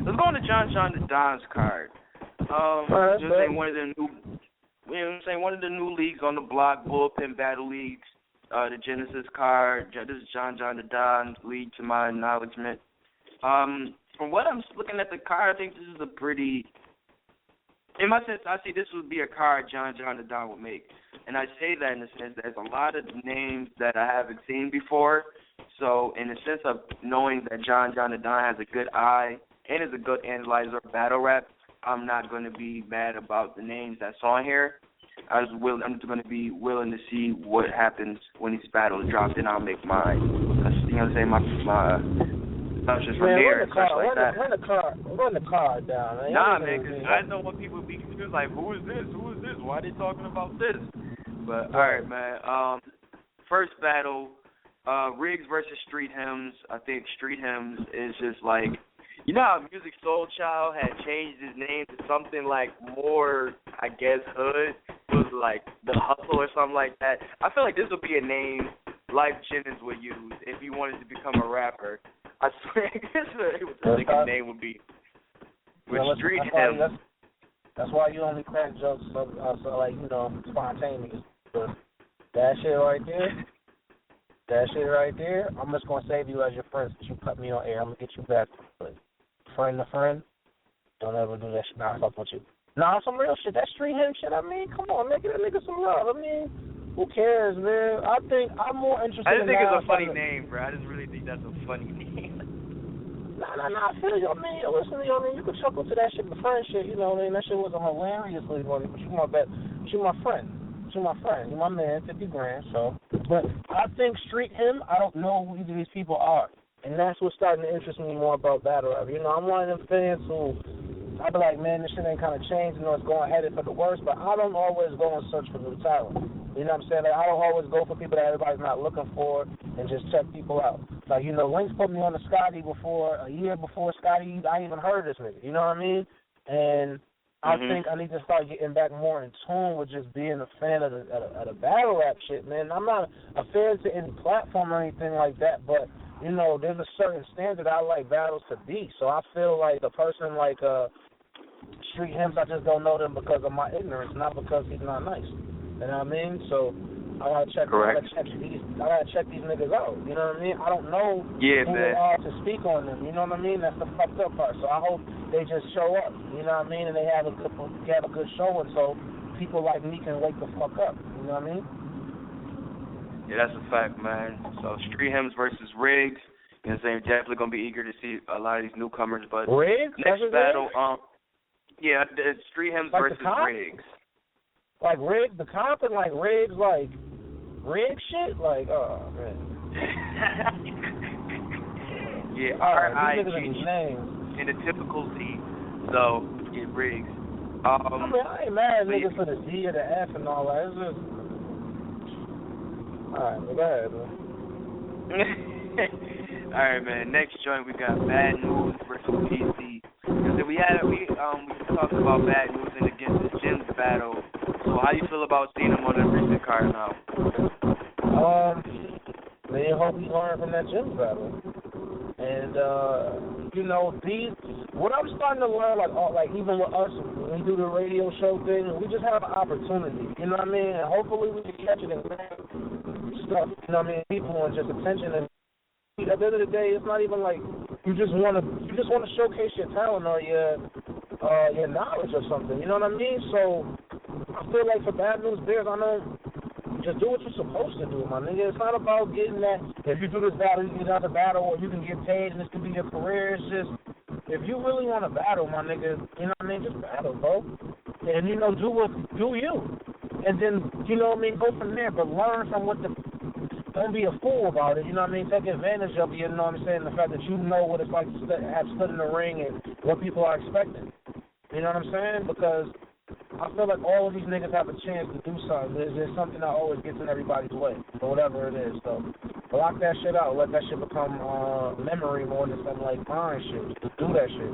Let's go on to John the Don's card. Just saying one of the new, one of the new leagues on the block, Bullpen Battle Leagues. The Genisys card. This is John the Don's league, to my acknowledgement. From what I'm looking at the card, I think this is a pretty. In my sense, I see this would be a card John the Don would make. And I say that in the sense that there's a lot of names that I haven't seen before. So in the sense of knowing that John the Don has a good eye and is a good analyzer of battle rap, I'm not going to be mad about the names that's on here. I'm just going to be willing to see what happens when these battles drop, and I'll make mine. You know what I'm saying? My assumptions from there and such like that. Run the card down, man. Nah, man, because I don't want people to be confused, like, who is this? Who is this? Why are they talking about this? But, all right, man. First battle, Riggs versus Street Hymns. I think Street Hymns is just like, you know how Music Soul Child had changed his name to something like more, I guess, hood? It was like The Hustle or something like that. I feel like this would be a name Life Jennings would use if he wanted to become a rapper. I swear, this is what the name would be. With Street Hymns. That's why you only crack jokes so like, you know, spontaneous. That shit right there, I'm just going to save you as your friend since you cut me on air. I'm going to get you back. Friend to friend, don't ever do that shit. Nah, fuck with you. Nah, some real shit. That Street Hymn shit, I mean, come on, man, give that nigga some love. I mean, who cares, man? I think I'm more interested in I just think it's a funny name, bro. I just really think that's a funny name. Nah, I feel you. I mean, listen, you know what I mean? You could chuckle to that shit, the friend shit, you know what I mean? That shit wasn't hilariously funny, but you my friend. You my man, 50 grand, so. But I think Street Hymn, I don't know who either of these people are. And that's what's starting to interest me more about battle rap. You know, I'm one of them fans who, I be like, man, this shit ain't kind of changed. You know, it's going headed for the worse, but I don't always go and search for new talent. You know what I'm saying? Like, I don't always go for people that everybody's not looking for and just check people out. Like, you know, Link's put me on the Scotty before, a year before Scotty, I even heard this nigga. You know what I mean? And I think I need to start getting back more in tune with just being a fan of the battle rap shit, man. I'm not a fan to any platform or anything like that, but, you know, there's a certain standard I like battles to be. So I feel like a person like Street Hymns, I just don't know them because of my ignorance, not because he's not nice. You know what I mean? So I gotta check these niggas out. You know what I mean? I don't know who they are to speak on them. You know what I mean? That's the fucked up part. So I hope they just show up. You know what I mean? And they have a good showing, so people like me can wake the fuck up. You know what I mean? Yeah, that's a fact, man. So Street Hymns versus Riggs. You know what I'm saying? Definitely gonna be eager to see a lot of these newcomers. But Riggs? Next battle, yeah, Street Hymns like versus Riggs. Like Riggs, the comp, and like Riggs, like Riggs shit, like man. Yeah, R-I-G in the typical Z. So yeah, Riggs. I mean, I ain't mad at niggas for the Z or the F and all that. It's just alright, go ahead, man. Alright, man. Next joint we got Bad News versus PC. Because we talked about Bad News and against the Jim's battle. So how you feel about seeing him on the recent card now? Man, I hope he learned from that Jim's battle. And you know, what I'm starting to learn, like even with us, when we do the radio show thing, we just have an opportunity. You know what I mean? And hopefully we can catch it and grab stuff. You know what I mean? People and just attention. And at the end of the day, it's not even like you just want to showcase your talent or your knowledge or something. You know what I mean? So I feel like for Bad News Bears, I know. Just do what you're supposed to do, my nigga. It's not about getting that, if you do this battle, you get another battle, or you can get paid, and this can be your career. It's just, if you really want to battle, my nigga, you know what I mean, just battle, bro. And, you know, do you. And then, you know what I mean, go from there, but learn from don't be a fool about it, you know what I mean? Take advantage of it, you know what I'm saying? The fact that you know what it's like to have stood in the ring and what people are expecting. You know what I'm saying? Because I feel like all of these niggas have a chance to do something. There's something that always gets in everybody's way, or whatever it is. So block that shit out. Let that shit become memory more than something like mind shit. Just do that shit.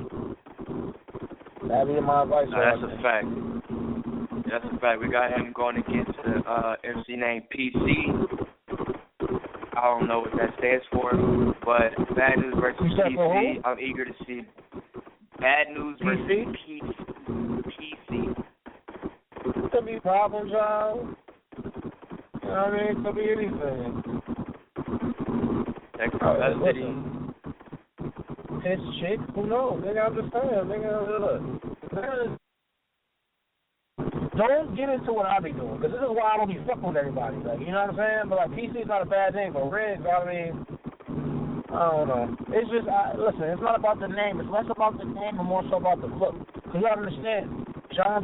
That'd be my advice. That's a fact. That's a fact. We got him going against the MC named PC. I don't know what that stands for, but Bad News versus PC. I'm eager to see Bad News versus PC? PC. Could be Problem John. You know what I mean? Could be anything. Listen, his chick? Who knows? Nigga, I'm just saying. Nigga, don't get into what I be doing, because this is why I don't be fucking with everybody. Like, you know what I'm saying? But, like, PC is not a bad name, but Riggs, I mean, I don't know. It's just, listen, it's not about the name. It's less about the name and more so about the look. Because you got to understand, John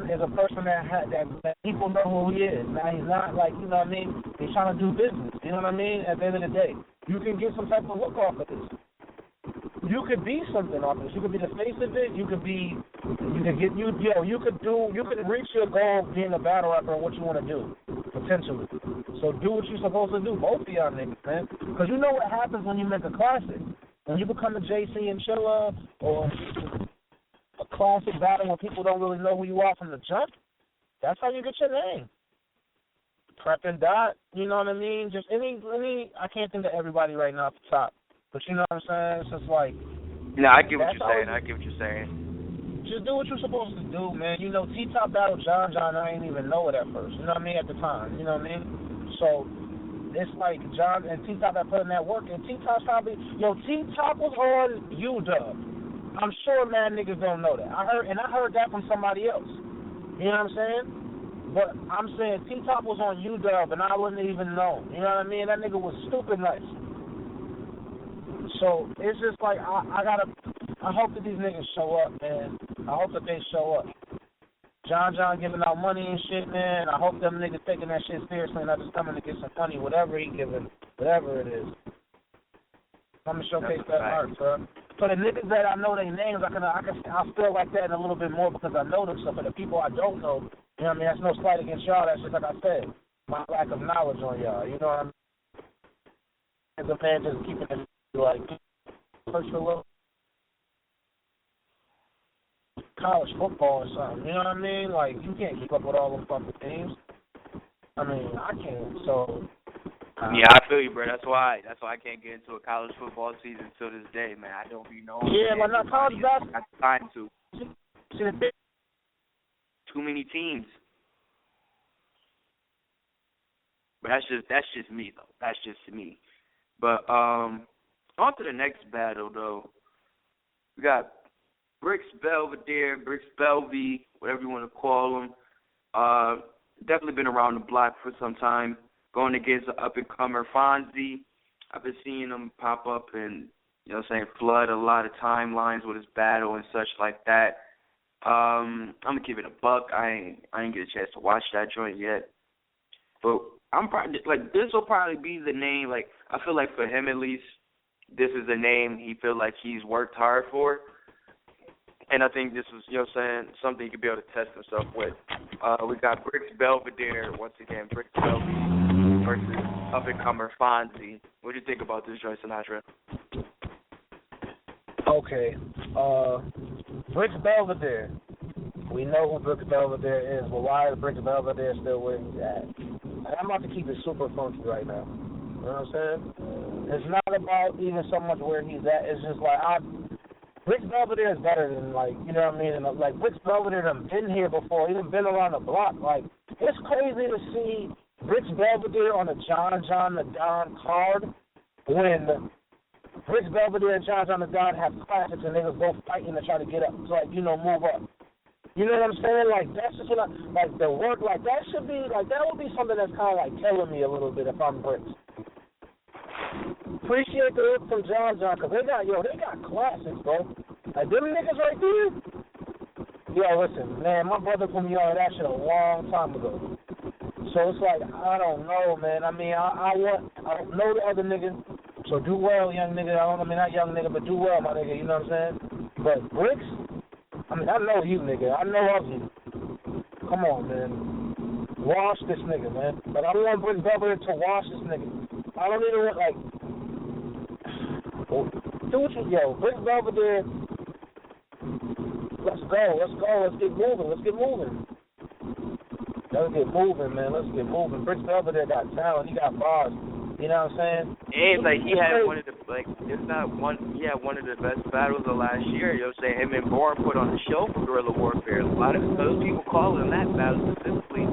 is a person that people know who he is. Now, he's not like, you know what I mean? He's trying to do business. You know what I mean? At the end of the day, you can get some type of look off of this. You could be something off this. You could be the face of it. You could reach your goal of being a battle rapper and what you want to do, potentially. So do what you're supposed to do, both of y'all niggas, man. Because you know what happens when you make a classic. When you become a JC and Chilla or a classic battle when people don't really know who you are from the jump, that's how you get your name. Prep and Dot, you know what I mean? Just any I can't think of everybody right now off the top. But you know what I'm saying? It's just like... No, I get what you're saying. Just do what you're supposed to do, man. You know, T-Top battled John, I didn't even know it at first. You know what I mean? At the time. You know what I mean? So, it's like John and T-Top had put in that work. And T-Top's probably... T-Top was on UW. I'm sure mad niggas don't know that. I heard that from somebody else. You know what I'm saying? But I'm saying T-Top was on UW and I wouldn't even know. You know what I mean? That nigga was stupid nice. So it's just like I hope that these niggas show up, man. I hope that they show up. John giving out money and shit, man. I hope them niggas taking that shit seriously and not just coming to get some money, whatever he giving, whatever it is. I'm gonna showcase that art, sir. For the niggas that I know their names, I'll feel like that a little bit more because I know them. So for the people I don't know, you know what I mean? That's no slight against y'all. That's just like I said, my lack of knowledge on y'all. You know what I mean? As a man, just keeping it like push a little college football or something. You know what I mean? Like you can't keep up with all them fucking teams. I mean, I can. So. Yeah, I feel you, bro. That's why I can't get into a college football season till this day, man. I don't be knowing. Yeah, but not college basketball. I got time to. Too many teams. But that's just me though. That's just me. But on to the next battle though. We got Bricks Belvedere, Bricks Belvy, whatever you want to call him. Definitely been around the block for some time. Going against the up-and-comer Fonzi. I've been seeing him pop up and, you know what I'm saying, flood a lot of timelines with his battle and such like that. I'm going to give it a buck. I ain't get a chance to watch that joint yet. But I'm probably, like, this will probably be the name, like, I feel like for him at least, this is the name he feel like he's worked hard for. And I think this was, you know what I'm saying, something he could be able to test himself with. We got Bricks Belvedere, once again, Bricks Belvedere versus up-and-comer Fonzi. What do you think about this joint, Sinatra? Okay. Bricks Belvedere. We know who Bricks Belvedere is, but why is Bricks Belvedere still where he's at? I'm about to keep it super funky right now. You know what I'm saying? It's not about even so much where he's at. It's just like, Bricks Belvedere is better than, like, you know what I mean? And, like, Bricks Belvedere done been here before. He done been around the block. Like, it's crazy to see Bricks Belvedere on a John the Don card when Bricks Belvedere and John the Don have classics and they was both fighting to try to get up, to, like, you know, move up. You know what I'm saying? Like, that's just what like, the work, like, that should be, like, that would be something that's kind of, like, killing me a little bit if I'm Bricks. Appreciate the look from John, because they got classics, bro. Like, them niggas right there. Yo, listen, man, my brother put me on that shit a long time ago. So it's like, I don't know, man. I mean, I don't know the other nigga. So do well, young nigga. Not young nigga, but do well, my nigga. You know what I'm saying? But Bricks, I mean, I know you, nigga. I know of you. Come on, man. Wash this nigga, man. But I want Bricks Belvedere to wash this nigga. I don't even want, like, do what you, Bricks Belvedere. Let's go. Let's get moving. Let's get moving, man. Let's get moving. Bricks Belvedere got talent. He got bars. You know what I'm saying? And like he had one of the if not one, he had one of the best battles of last year. You know what I'm saying? Him and Bourne put on the show for Guerrilla Warfare. A lot of those people calling that battle specifically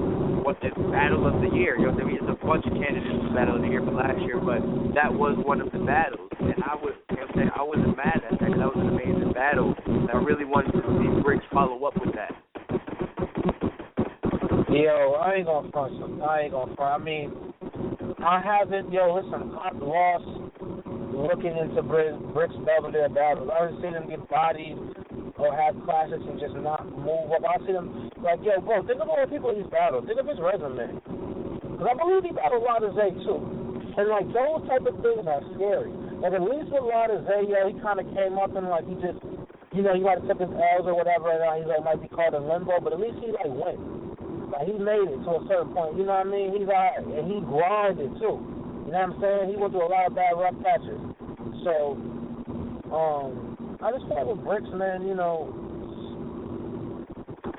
what the battle of the year. You know what I mean? It's a bunch of candidates for battle of the year for last year, but that was one of the battles. And I was, you know what I'm saying, I wasn't mad at that because that was an amazing battle. And I really wanted to see Briggs follow up with that. Yo, I ain't gonna front. I mean, I haven't. Yo, listen, I've lost looking into Briggs Belvedere battles. I've seen him get bodied or have classics and just not move up. I've seen him like, yo, bro, think of all the people he's battled. Think of his resume. Because I believe he battled Lada Zay too. And like those type of things are scary. Like at least with Lada Zay, yeah, he kind of came up and like he just, you know, he might have took his L's or whatever, and he like might be caught in limbo. But at least he like went. Like, he made it to a certain point, you know what I mean? He's all right, and he grinded, too. You know what I'm saying? He went through a lot of bad rough patches. So, I just feel like with Bricks, man, you know,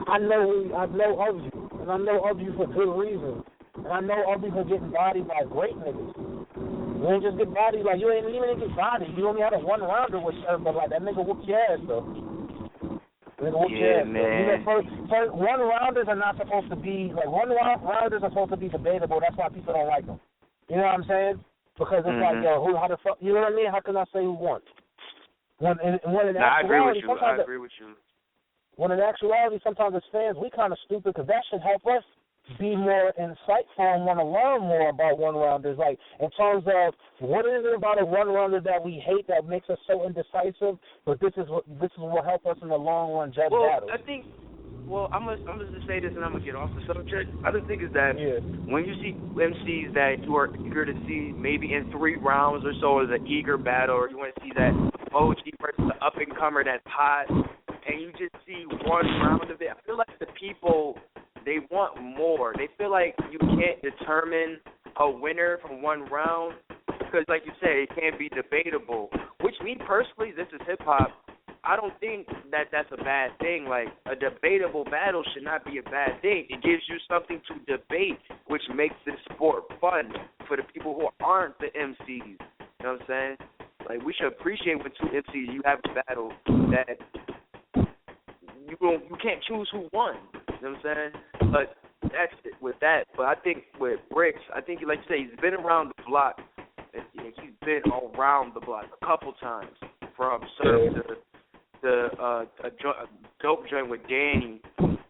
I know of you, and I know of you for good reason. And I know of you for getting bodied by great niggas. You ain't just get bodied, like, you ain't even get bodied. You only had a one-rounder with her, but, like, that nigga whooped your ass, though. Yeah, man. You know, one-rounders are not supposed to be, like, one-rounders are supposed to be debatable. That's why people don't like them. You know what I'm saying? Because it's like, yo, how the fuck, you know what I mean? How can I say who won? I agree with you. When in actuality, sometimes as fans, we kind of stupid because that should help us be more insightful and want to learn more about one-rounders. Like, in terms of what is it about a one-rounder that we hate that makes us so indecisive, but this is what will help us in the long run judge battles. I think, I'm gonna just say this and I'm gonna get off the subject. I just think is that when you see MCs that you are eager to see maybe in 3 rounds or so as an eager battle, or you want to see that OG versus the up-and-comer that's hot, and you just see one round of it, I feel like the people, they want more. They feel like you can't determine a winner from one round because, like you said, it can't be debatable. Which, me personally, this is hip-hop, I don't think that that's a bad thing. Like, a debatable battle should not be a bad thing. It gives you something to debate, which makes this sport fun for the people who aren't the MCs. You know what I'm saying? Like, we should appreciate when 2 MCs you have a battle that you can't choose who won. You know what I'm saying? But that's it with that. But I think with Bricks, I think, like you say, he's been around the block. He's been around the block a couple times, from Surf to a dope joint with Danny,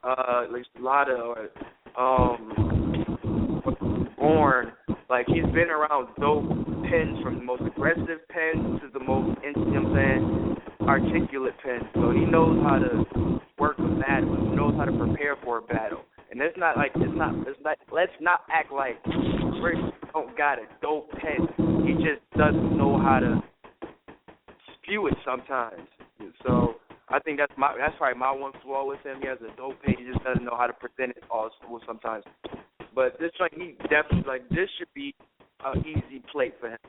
like Lada, or Bourne. Like, he's been around dope pens, from the most aggressive pens to the most, you know what I'm saying, articulate pens. So he knows how to work a battle. He knows how to prepare for a battle. And let's not act like Bricks don't got a dope pen. He just doesn't know how to spew it sometimes. So I think that's probably my one flaw with him. He has a dope pen. He just doesn't know how to present it also sometimes. But this, like, he definitely, like, this should be an easy plate for him,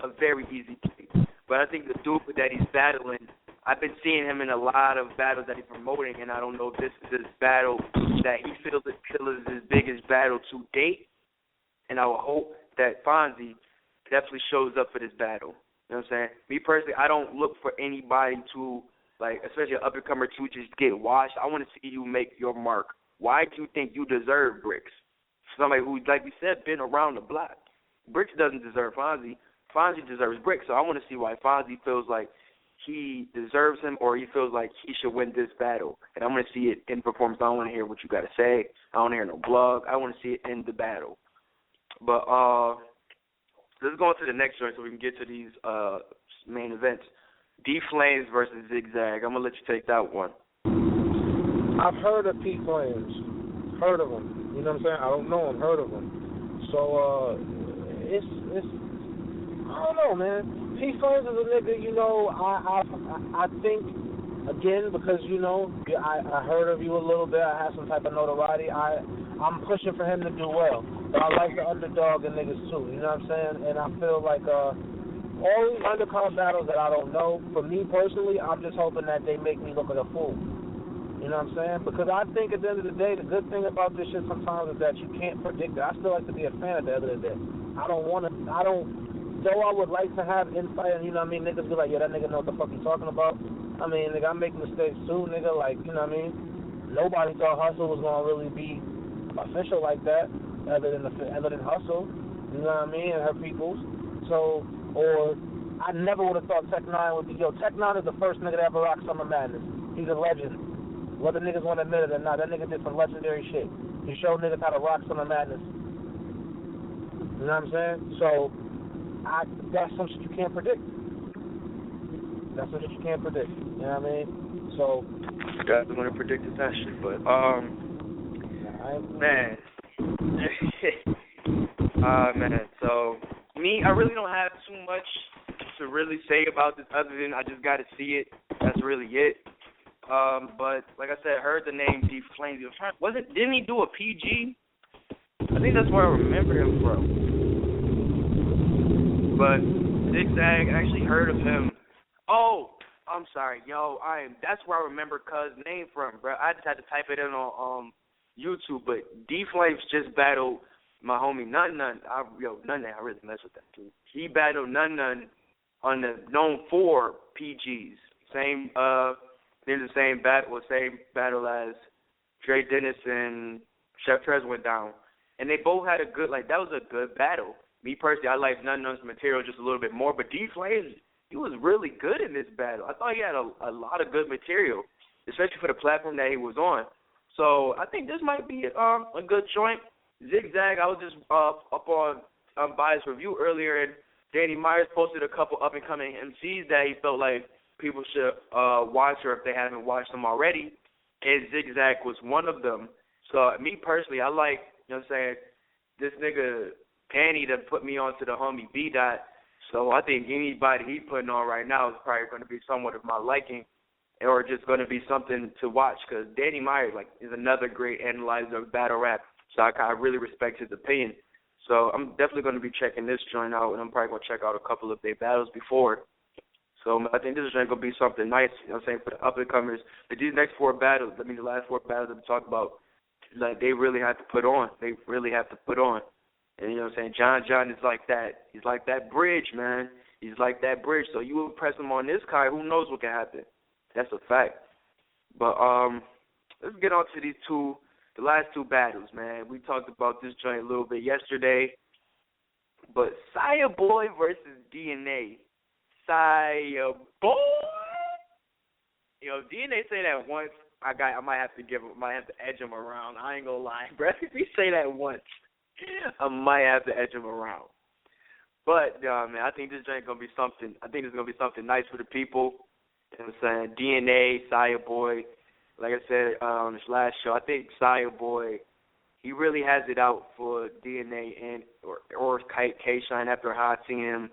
a very easy plate. But I think the dude that he's battling, I've been seeing him in a lot of battles that he's promoting, and I don't know if this is his battle that he feels is his biggest battle to date. And I will hope that Fonzi definitely shows up for this battle. You know what I'm saying? Me personally, I don't look for anybody to, like, especially an up-and-comer, to just get washed. I want to see you make your mark. Why do you think you deserve Bricks? Somebody who, like we said, been around the block. Bricks doesn't deserve Fonzi. Fonzi deserves Bricks. So I want to see why Fonzi feels like he deserves him, or he feels like he should win this battle. And I want to see it in performance. I don't want to hear what you got to say. I don't want to hear no blog. I want to see it in the battle. But let's go on to the next joint so we can get to these main events. D-Flames versus Zigzag. I'm going to let you take that one. I've heard of P-Flames. Heard of them. You know what I'm saying? I don't know him. Heard of him. So, it's I don't know, man. P-Flames is a nigga, you know, I think, again, because, you know, I heard of you a little bit. I have some type of notoriety. I'm pushing for him to do well. But I like the underdog and niggas, too. You know what I'm saying? And I feel like all these undercard battles that I don't know, for me personally, I'm just hoping that they make me look like a fool. You know what I'm saying? Because I think at the end of the day, the good thing about this shit sometimes is that you can't predict it. I still like to be a fan at the end of the day. Though I would like to have insight, and you know what I mean, niggas be like, yeah, that nigga know what the fuck he talking about. I mean, nigga, I make mistakes too, nigga, like, you know what I mean? Nobody thought Hustle was gonna really be official like that, other than Hustle, you know what I mean, and her peoples. So, or I never would have thought Tech Nine would be, Tech Nine is the first nigga to ever rock Summer Madness. He's a legend. Whether niggas want to admit it or not, that nigga did some legendary shit. He showed niggas how to rock Summer Madness. You know what I'm saying? So, that's some shit you can't predict. That's some shit you can't predict. You know what I mean? So, guys are gonna predict that shit, but man, man. So me, I really don't have too much to really say about this other than I just got to see it. That's really it. But like I said, I heard the name D Flames. Didn't he do a PG? I think that's where I remember him from. But Zigzag, I actually heard of him. Oh, I'm sorry, that's where I remember Cuz' name from, bro. I just had to type it in on YouTube. But D Flames just battled my homie Nun. Nun, I really mess with that dude. He battled Nun on the known 4 PGs. Same, they're the same battle as Dre Dennis and Chef Trez went down, and they both had a good, that was a good battle. Me personally, I like Nun's material just a little bit more, but D Flames, he was really good in this battle. I thought he had a lot of good material, especially for the platform that he was on. So I think this might be a good joint. Zigzag, I was just up on Bias Review earlier, and Danny Myers posted a couple up-and-coming MCs that he felt like people should watch, or if they haven't watched them already, and Zigzag was one of them. So me personally, I like, this nigga Panty to put me onto the homie B-Dot. So I think anybody he's putting on right now is probably going to be somewhat of my liking, or just going to be something to watch, because Danny Myers is another great analyzer of battle rap. So I really respect his opinion. So I'm definitely going to be checking this joint out, and I'm probably going to check out a couple of their battles before. So I think this is going to be something nice, for the up-and-comers. But these next 4 battles, the last 4 battles that we talked about, they really have to put on. They really have to put on. And John is like that. He's like that bridge, man. He's like that bridge. So you impress him on this guy, who knows what can happen. That's a fact. But let's get on to the last 2 battles, man. We talked about this joint a little bit yesterday. But Saga Boy versus DNA. Saga Boy. If DNA say that once, I might have to edge him around. I ain't gonna lie, bro. If he say that once, I might have to edge him around. But man, I think this joint gonna be something. I think it's gonna be something nice for the people. You know what I'm saying? DNA, Saga Boy. Like I said on this last show, I think Saga Boy, he really has it out for DNA and or K-Shine after how I seen him.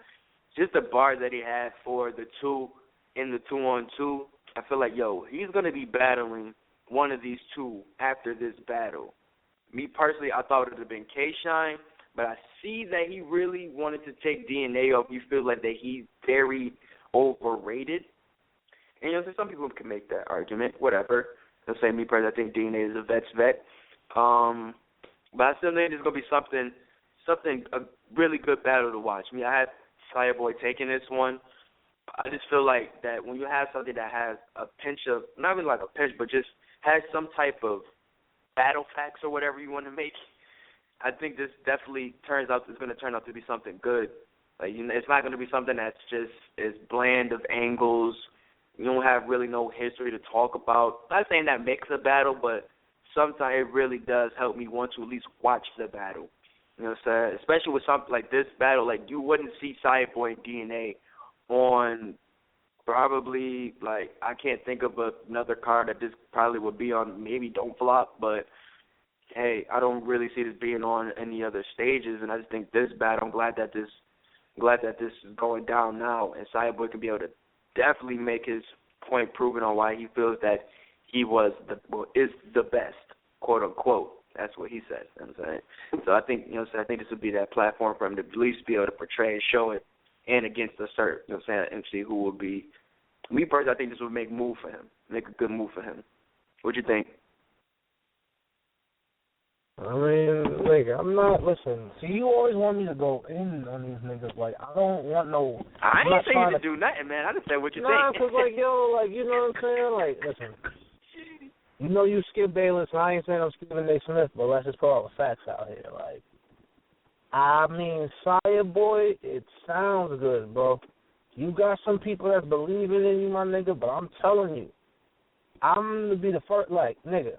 Just the bars that he had for the 2 in the 2-on-2. I feel like, he's going to be battling one of these 2 after this battle. Me personally, I thought it would have been K-Shine, but I see that he really wanted to take DNA off. You feel like that he's very overrated. And some people can make that argument, whatever. They'll say, me personally, I think DNA is a vet's vet. But I still think there's going to be a really good battle to watch. I had Saga Boy taking this one. I just feel like that when you have something that has a pinch of, not even like a pinch, but just has some type of battle facts or whatever you want to make, I think this definitely is going to turn out to be something good. It's not going to be something that's just as bland of angles. You don't have really no history to talk about. Not saying that makes a battle, but sometimes it really does help me want to at least watch the battle. You know what I'm saying? Especially with something like this battle, you wouldn't see Saga Boy and DNA on probably, I can't think of another card that this probably would be on. Maybe Don't Flop, but hey, I don't really see this being on any other stages, and I just think this battle, I'm glad that this is going down now, and Saga Boy can be able to definitely make his point proven on why he feels that he is the best, quote unquote. That's what he says. You know what I'm saying? So I think, I think this would be that platform for him to at least be able to portray and show it, and against a certain, MC who will be. Me personally, I think this would make a good move for him. What you think? I mean, nigga, I'm not, listen, see, you always want me to go in on these niggas, like, I don't want no, I I'm ain't not saying trying you to do nothing, man. I just said what you nah, think. cause, like, yo, like, you know what I'm saying? Like, listen, you know you skip Bayless, and I ain't saying I'm skipping Nate Smith, but let's just call it facts out here, like, I mean, Saga Boy, it sounds good, bro. You got some people that's believing in you, my nigga, but I'm telling you, I'm gonna be the first, like, nigga,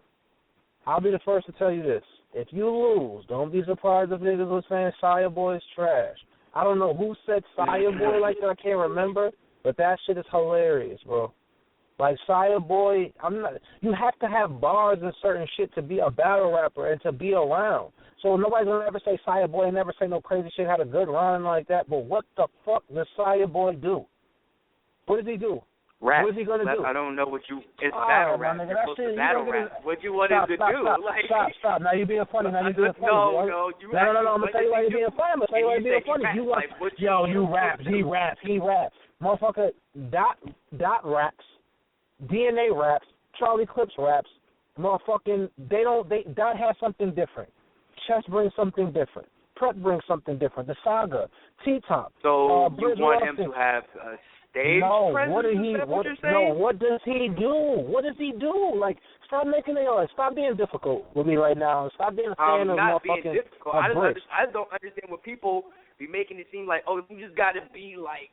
I'll be the first to tell you this. If you lose, don't be surprised if niggas was saying Saga Boy is trash. I don't know who said Saga Boy like that, I can't remember, but that shit is hilarious, bro. Like, Saga Boy, you have to have bars and certain shit to be a battle rapper and to be around. So nobody's going to ever say Saga Boy and never say no crazy shit, had a good rhyme like that, but what the fuck does Saga Boy do? What does he do? Rap. What is he going to do? I don't know what you... It's battle rap. Nigga, You're supposed to battle rap. What you want him to do? Stop. Now you're being funny. Now you're being funny. No. I'm going to tell you why you're being funny. I'm going to tell you why you're being funny. You rap. He raps. Motherfucker, Dot raps. DNA raps. Charlie Clips raps. Motherfucking, Dot has something different. Chess brings something different. Prep brings something different. The Saga. T-Top. So you want him to have a stage presence? What does he do? What does he do? Like, stop making it, stop being difficult with me right now. Stop being a fan of motherfucking difficult. I don't understand what people be making it seem like, oh, you just got to be like,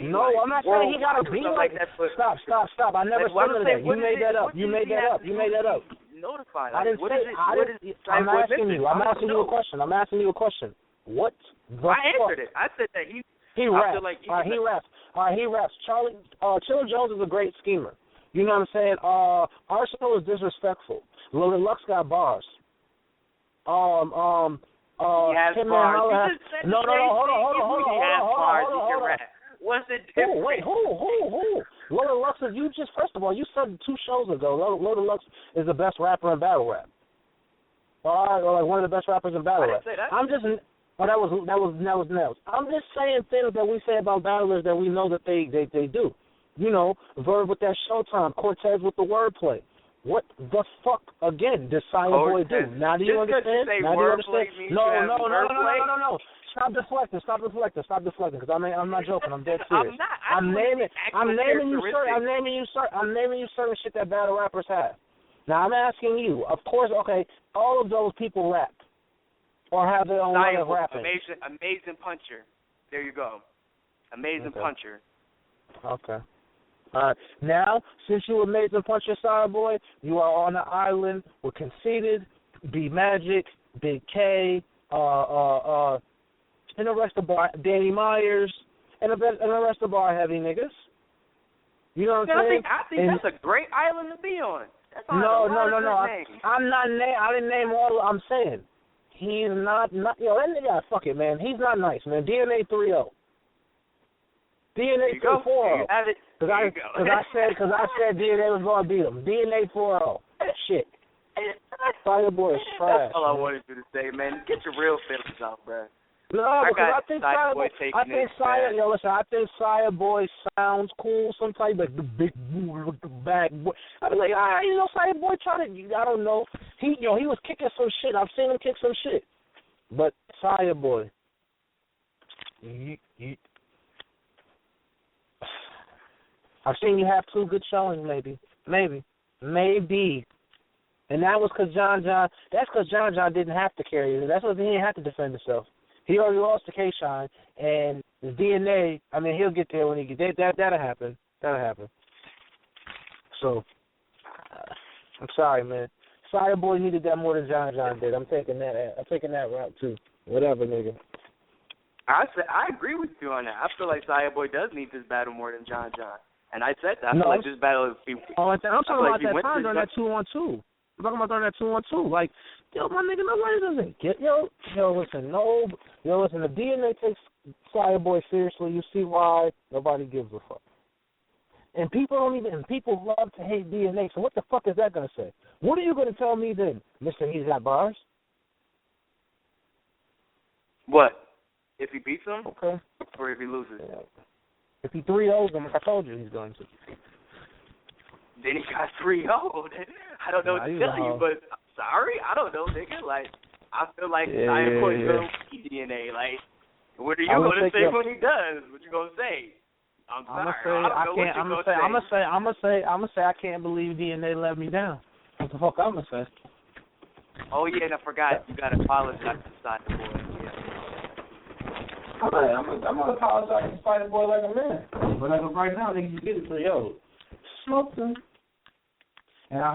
no, I'm not saying he got to be like that. Stop. I never said that. You made that up. You made that up. Notified. I didn't say. I'm asking you a question. What the fuck? I answered it. I said that he raps. Like he raps. Charlie Chilla Jones is a great schemer. You know what I'm saying? Arsenal is disrespectful. Lil Lux got bars. He has bars. No, hold on. What's the difference? Wait, who? Lil Lux is, first of all, you said 2 shows ago, Lil Lux is the best rapper in battle rap. All right, or like one of the best rappers in battle rap. I'm just, that was Nels. I'm just saying things that we say about battlers that we know that they do. You know, Verb with that Showtime, Cortez with the wordplay. What the fuck, again, does Saga Boy do? Now do you understand? No. Stop deflecting, because I'm not joking. I'm dead serious. I'm naming you certain shit that battle rappers have. Now I'm asking you. Of course, okay. All of those people rap, or have their own way of rapping. Amazing puncher. There you go. Amazing puncher. Okay. All right. Now, since you amazing puncher, Saga Boy, you are on the island with Conceited, B Magic, Big K, and the rest of Danny Myers, and the rest of our heavy niggas. You know what I'm saying? I think that's a great island to be on. That's no. I didn't name all. I'm saying he's not. Yo, that nigga, fuck it, man. He's not nice, man. DNA 3-0. DNA 4-0. Because I said DNA was gonna beat him. DNA 4-0. Shit. Saga Boy is trash. That's all I wanted you to say, man. Get your real feelings out, bro. No, because I think Saga Boy sounds cool. Sometimes like the big bag boy. I was like, Saga Boy trying to. I don't know. He was kicking some shit. I've seen him kick some shit. But Saga Boy, I've seen you have 2 good showings, maybe. And that was because John. That's because John didn't have to carry it. That's because he didn't have to defend himself. He already lost to K-Shine, and his DNA, I mean, he'll get there when he gets there. That'll happen. So, I'm sorry, man. Saga Boy needed that more than John did. I'm taking that route, too. Whatever, nigga. I agree with you on that. I feel like Saga Boy does need this battle more than John. And I said that. I feel like this battle is... I'm talking about that time during that 2-on-2. I'm talking about during that 2-on-2. Like, yo, my nigga, nobody doesn't get... Listen, if DNA takes Saga Boy seriously, you see why nobody gives a fuck. And people love to hate DNA, so what the fuck is that going to say? What are you going to tell me then? Mr. He's got bars? What? If he beats him? Okay. Or if he loses? Yeah. If he 3-0s him, I told you he's going to. Then he got 3-0. I don't know what to tell you, but sorry, I don't know, nigga. Like, I feel like Iron Boy's gonna be DNA. Like, what are you gonna say when he does? What you gonna say? I'm sorry. I'm gonna say I can't believe DNA let me down. What the fuck I'm gonna say? Oh yeah, and I forgot. You gotta apologize to Saga Boy. Yeah. I'm gonna apologize to Saga Boy like a man. But as of right now, nigga, you get it. So yo, smoke them. And I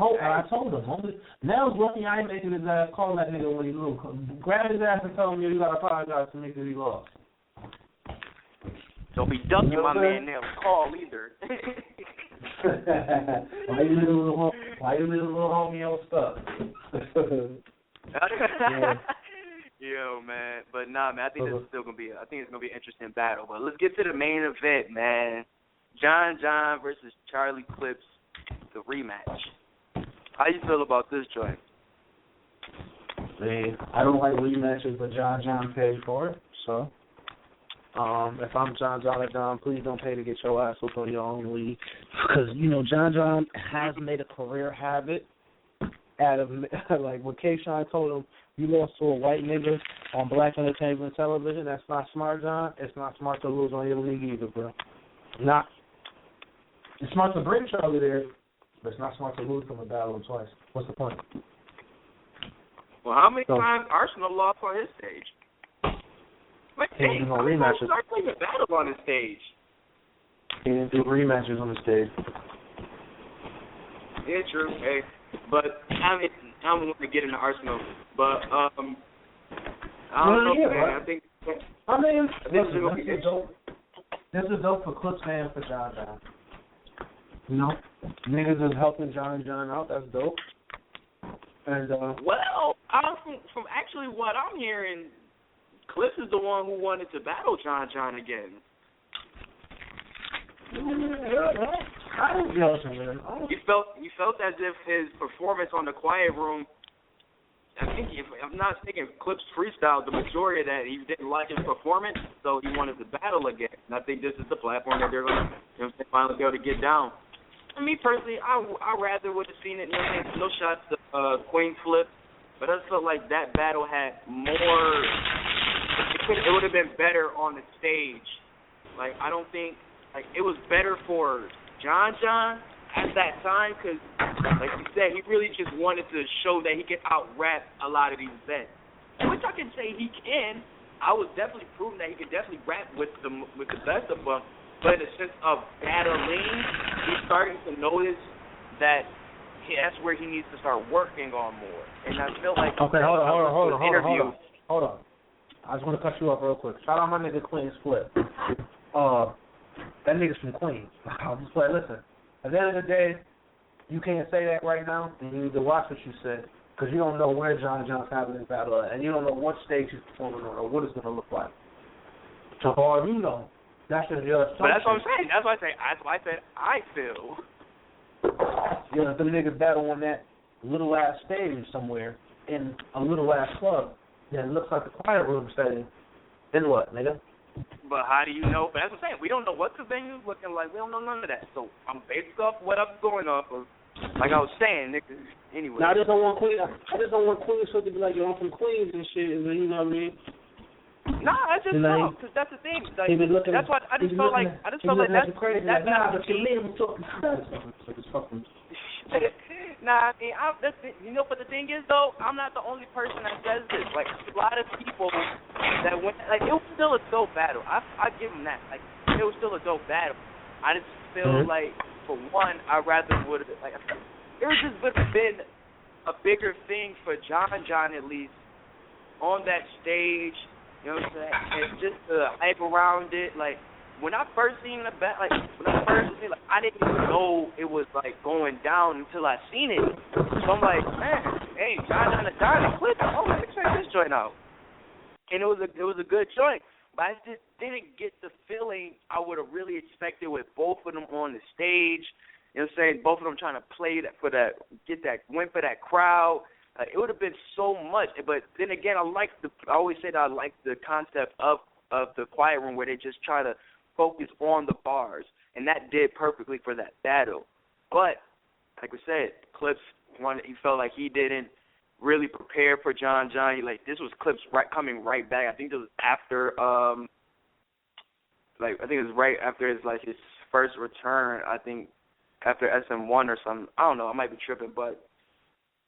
told him, Nell's lucky I ain't making his ass call that nigga when he lose. Grab his ass and tell him, yo, you gotta apologize to me because he lost. Don't be ducking my man Nell's call either. Why you little homie on stuff? Yo, man. But nah, man, I think it's gonna be an interesting battle. But let's get to the main event, man. John versus Charlie Clips, the rematch. How you feel about this joint? Man, I don't like rematches, but John paid for it. So, if I'm John, please don't pay to get your ass whooped on your own league. Because, you know, John has made a career habit out of, like, when K-Shine told him, you lost to a white nigga on black entertainment television, that's not smart, John. It's not smart to lose on your league either, bro. It's smart to bring Charlie there, but it's not smart to lose from a battle twice. What's the point? Well, how many times Arsenal lost on his stage? But he didn't do no rematches. Start playing a battle on his stage. He didn't do rematches on the stage. Yeah, true. Hey, but I don't want to get into Arsenal, but I don't know, man. Right? This is dope for Clips and for John. You know, niggas is helping John out. That's dope. And well, from actually what I'm hearing, Clips is the one who wanted to battle John again. You felt as if his performance on the Quiet Room, I think, if I'm not mistaken, Clips freestyle the majority of that. He didn't like his performance, so he wanted to battle again. And I think this is the platform that they're going to finally be able to get down. And me personally, I rather would have seen it. No shots to Queen Flip, but I just felt like that battle had more. It would have been better on the stage. Like, I don't think, like, it was better for John at that time because, like you said, he really just wanted to show that he could out-rap a lot of these vets, which I can say he can. I was definitely proving that he could definitely rap with the best of them, but in the sense of battling, he's starting to notice that that's where he needs to start working on more. And I feel like hold on. I just want to cut you off real quick. Shout out my nigga Queen's Flip. That nigga's from Queens. I'll just play. Listen, at the end of the day, you can't say that right now, and you need to watch what you said, because you don't know where John's having his battle at, and you don't know what stage he's performing on or what it's going to look like. So far as you know, that's just your assumption. But that's what I'm saying. That's why I said I feel. Yeah, if the niggas battle on that little ass stage somewhere in a little ass club that looks like the Quiet Room setting, then what, nigga? But how do you know? But that's what I'm saying. We don't know what the venue's looking like. We don't know none of that. So I'm based off what I'm going off of. Like I was saying, nigga. Anyway. Now I just don't want Queens to be like, yo, I'm from Queens and shit. And you know what I mean? Nah, I just know, because that's the thing. Like, that's what I just felt like. That's crazy. Nah, but you live talking. Nah, I mean, but the thing is, though, I'm not the only person that says this. Like, a lot of people that went, like, it was still a dope battle. I give them that. Like, it was still a dope battle. I just feel like, for one, I rather would have, like, it was just would have been a bigger thing for John at least on that stage. You know what I'm saying? And just the hype around it, like, when I first seen the bat, like, I didn't even know it was, like, going down until I seen it. So I'm like, man, hey, John, click. Oh, let me check this joint out. And it was a good joint. But I just didn't get the feeling I would have really expected with both of them on the stage. You know what I'm saying? Both of them trying to play that get that win for that crowd. It would have been so much. But then again, I always say that I like the concept of the Quiet Room where they just try to focus on the bars, and that did perfectly for that battle. But like we said, Clips he felt like he didn't really prepared for John. Like, this was clips coming right back. I think it was after, I think it was right after his first return. I think after SM1 or something. I don't know. I might be tripping, but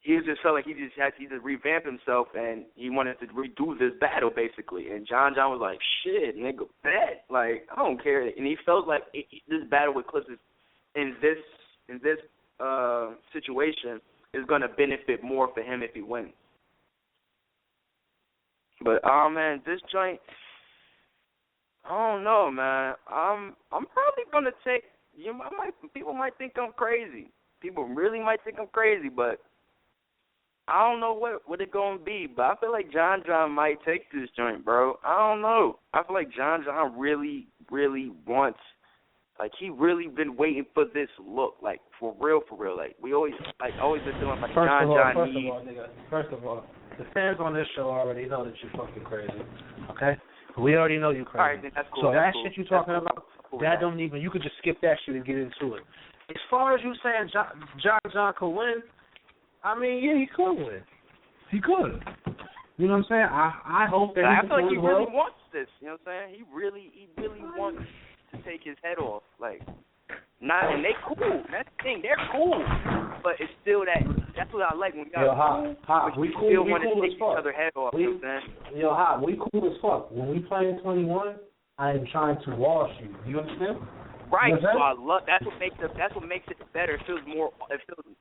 he just felt like he just had to revamp himself, and he wanted to redo this battle, basically. And John was like, shit, nigga, bet. Like, I don't care. And he felt like this battle with Clips in this situation is going to benefit more for him if he wins. But, man, this joint, I don't know, man. I'm probably going to take, people might think I'm crazy. People really might think I'm crazy, but I don't know what it's going to be, but I feel like John might take this joint, bro. I don't know. I feel like John really, really wants, like, he really been waiting for this look, like, for real. Like, we always been feeling like John needs. First of all, the fans on this show already know that you're fucking crazy, okay? We already know you're crazy. All right, then that's cool. So that shit you're talking about, that don't even, you could just skip that shit and get into it. As far as you saying John could win, I mean, yeah, he could win. He could. You know what I'm saying? I hope that I feel like he really wants this. You know what I'm saying? He really wants to take his head off. Like, and they cool. That's the thing. They're cool. But it's still that's what I like when we got but we still want to take each other head off. You know what I'm saying? We cool as fuck. When we play in 21, I am trying to wash you. You understand? Right, so I love that's what makes it better. It feels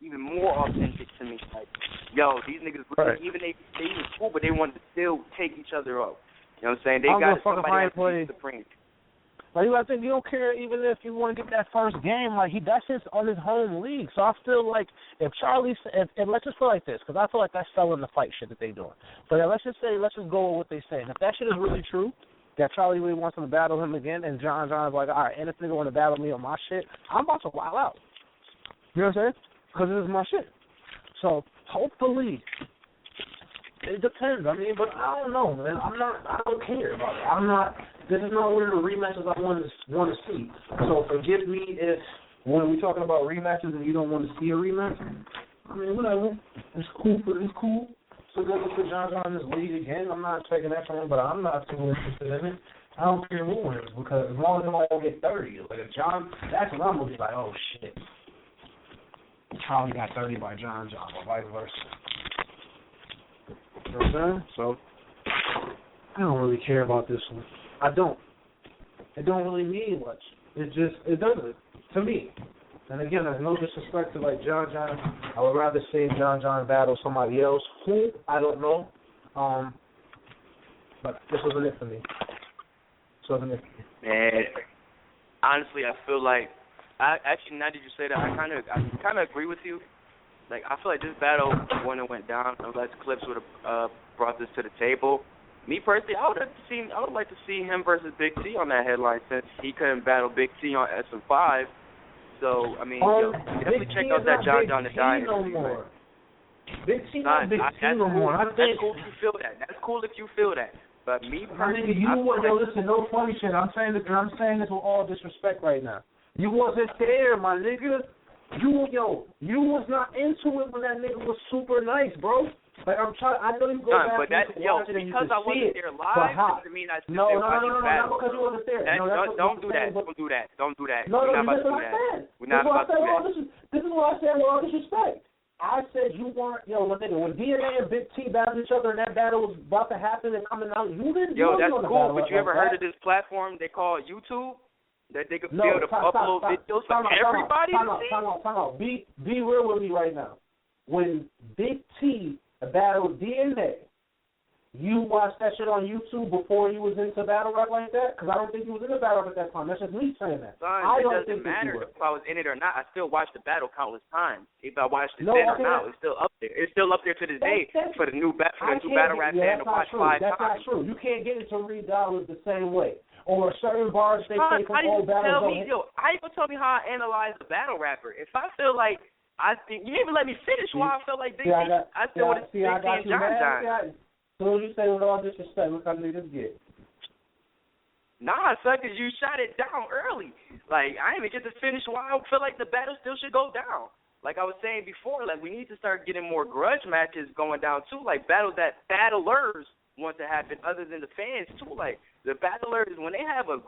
even more authentic to me. Like, yo, these niggas really, even they even cool, but they want to still take each other up. You know what I'm saying? They got somebody that's supreme. Like, I think you don't care even if you want to get that first game. Like, that's just on his home league. So I feel like if Charlie, if let's just feel like this, because I feel like that's selling the fight shit that they doing. But let's just go with what they saying. If that shit is really true, that Charlie really wants him to battle him again, and John is like, all right, and this nigga want to battle me on my shit, I'm about to wild out. You know what I'm saying? Because this is my shit. So hopefully, it depends. I mean, but I don't know, man. I don't care about it. This is not one of the rematches I want to see. So forgive me if when we're talking about rematches and you don't want to see a rematch. I mean, whatever. It's cool. So good for John in this league again. I'm not taking that from him, but I'm not too interested in it. I don't care who wins, because as long as nobody don't get 30, like if John, that's when I'm gonna be like, oh shit, Charlie got 30 by John, or vice versa. You know what I'm saying? So I don't really care about this one. I don't. It don't really mean much. It doesn't to me. And again, there's no disrespect to like John. I would rather see John battle somebody else. Who? I don't know. But this wasn't it for me. Man, honestly, I feel like now that you say that, I kind of agree with you. Like, I feel like this battle when it went down, unless Clips would have brought this to the table. Me personally, I would like to see him versus Big T on that headline, since he couldn't battle Big T on SM5. So, I mean, definitely check out that John the Dime. Big T not Big T no more. That's cool if you feel that. That's cool if you feel that. But me personally, listen, no funny shit. I'm saying this with all disrespect right now. You wasn't there, my nigga. You was not into it when that nigga was super nice, bro. Like, I know you go back but that, and watch it and you can see it. Because I wasn't there live, doesn't mean I No, not because you wasn't there. Don't do that. Don't do that. No, We're not about to do that. We're not about to do that. This is what I said with all disrespect. I said you weren't, my nigga, when DNA and Big T battled each other and that battle was about to happen and coming out, you didn't that's on the cool, battle but you ever heard of this platform they call YouTube? That they could be able to upload videos for everybody to see? Time out. Be real with me right now. When Big T battled DNA, you watched that shit on YouTube before you was into battle rap like that? Because I don't think you was in the battle rap at that time. That's just me saying that. Son, I don't think it doesn't matter if I was in it or not. I still watched the battle countless times. If I watched it then or not, it's still up there. It's still up there to this day for the new battle rap fan to watch 5 times. That's not true. You can't get into Reed Dollars the same way. Or certain bars they say from old battles. How you gonna tell me how I analyze a battle rapper? If I feel like you didn't even let me finish while I felt like Big T. I still would have Big T and John. So you say with all disrespect, look how niggas get. Nah, son, because you shot it down early. Like, I didn't even get to finish while I feel like the battle still should go down. like I was saying before, like we need to start getting more grudge matches going down too, like battles that battlers want to happen other than the fans too. Like the battlers, when they have a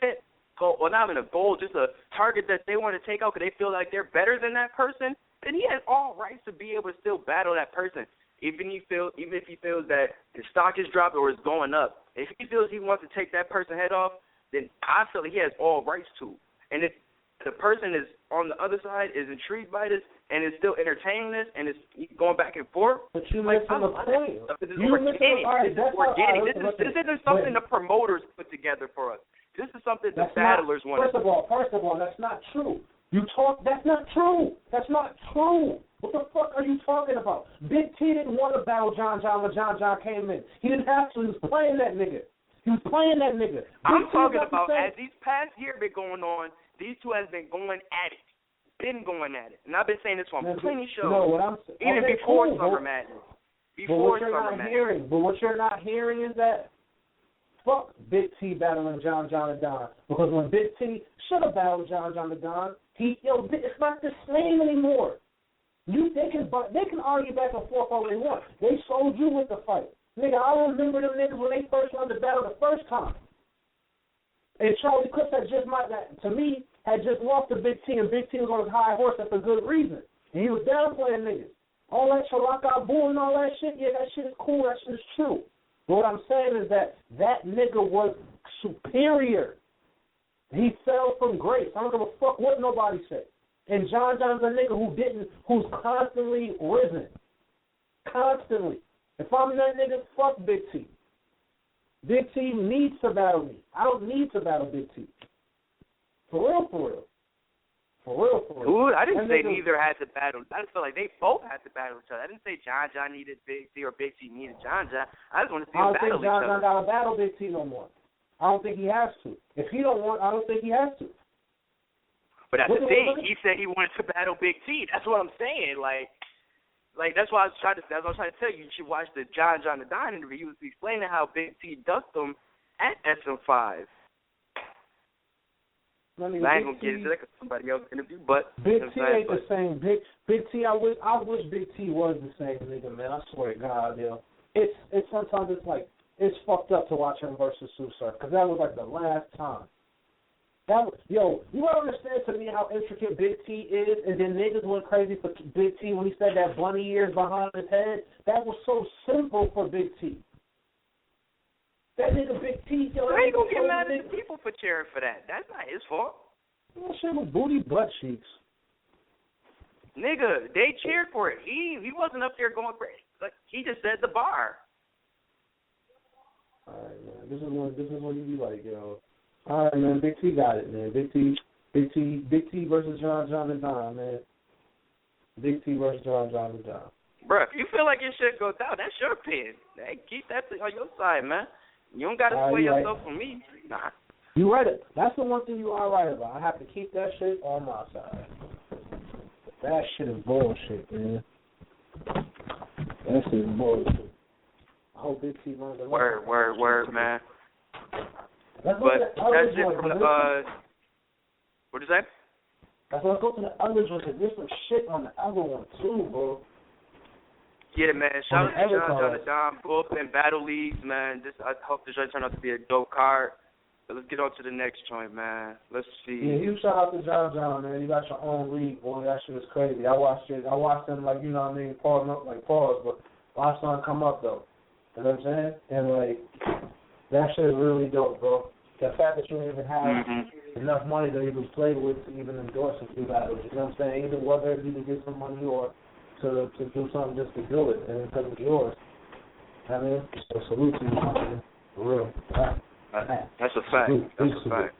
set goal, or not even a goal, just a target that they want to take out because they feel like they're better than that person, then he has all rights to be able to still battle that person. Even if he feels that his stock is dropping or is going up, if he feels he wants to take that person's head off, then I feel like he has all rights to. And if the person is on the other side is intrigued by this and is still entertaining this and is going back and forth, but you missing the point. This is organic. This isn't something the promoters put together for us. This is something the battlers want. First of all, that's not true. That's not true. That's not true. What the fuck are you talking about? Big T didn't want to battle John when John came in. He didn't have to. He was playing that nigga. I'm talking about as these past year been going on, these two has been going at it. And I've been saying this on plenty of shows. No, what I'm even before Summer Madness. But what you're not hearing is that fuck Big T battling John and Don. Because when Big T should have battled John and Don, it's not the same anymore. They can argue back and forth all they want. They sold you with the fight. Nigga, I remember them niggas when they first wanted to battle the first time. And Charlie Clips had just lost to Big T, and Big T was on his high horse for good reason. And he was downplaying niggas. All that Chalaka Bull and all that shit, yeah, that shit is cool, that shit is true. But what I'm saying is that nigga was superior. He fell from grace. I don't give a fuck what nobody said. And John's a nigga who's constantly risen. Constantly. If I'm that nigga, fuck Big T. Big T needs to battle me. I don't need to battle Big T. For real. Dude, I didn't say neither had to battle. I just feel like they both had to battle each other. I didn't say John needed Big T or Big T needed John. I just want to see them battle each other. I don't think John got to battle Big T no more. I don't think he has to. If he don't want, I don't think he has to. But that's the thing. He said he wanted to battle Big T. That's what I'm saying. Like that's why I was trying to tell you. You should watch the John the Don interview. He was explaining how Big T ducked him at SM5. I ain't gonna get into that because somebody else interview, but Big T ain't the same. Big T, I wish Big T was the same nigga, man. I swear to God, yo. It's sometimes it's fucked up to watch him versus Susar because that was like the last time. You don't understand to me how intricate Big T is, and then niggas went crazy for Big T when he said that bunny ears behind his head. That was so simple for Big T. That nigga Big T, yo. I ain't gonna get mad at the people for cheering for that. That's not his fault. That shit was booty butt cheeks. Nigga, they cheered for it. He wasn't up there going crazy. Like he just said the bar. All right, man. This is what you be like, yo. All right, man. Big T got it, man. Big T versus John and Don, man. Big T versus John and Don. Bro, if you feel like your shit goes down, that's your opinion. Hey, keep that on your side, man. You don't got to sway yourself from me. Nah. You right. That's the one thing you are right about. I have to keep that shit on my side. That shit is bullshit, man. That shit is bullshit. I hope Big T learns a Word, man. Let's but that's it from the, what'd you say? Let's go to the other ones, because there's some shit on the other one, too, bro. Yeah, man. Shout out to John the Don, Bullpen, Battle Leagues, man. I hope this joint turned out to be a dope card. But let's get on to the next joint, man. Let's see. Yeah, you shout out to John, man. You got your own league, boy. That shit is crazy. I watched them, like, you know what I mean, pause, but watch them come up, though. You know what I'm saying? And, like, that shit is really dope, bro. The fact that you don't even have enough money to even play with to even endorse a few battles. You know what I'm saying? Either whether it be to get some money or to do something just to do it, and because it's yours. I mean, so salute to you, man. For real. That's a fact. That's a fact.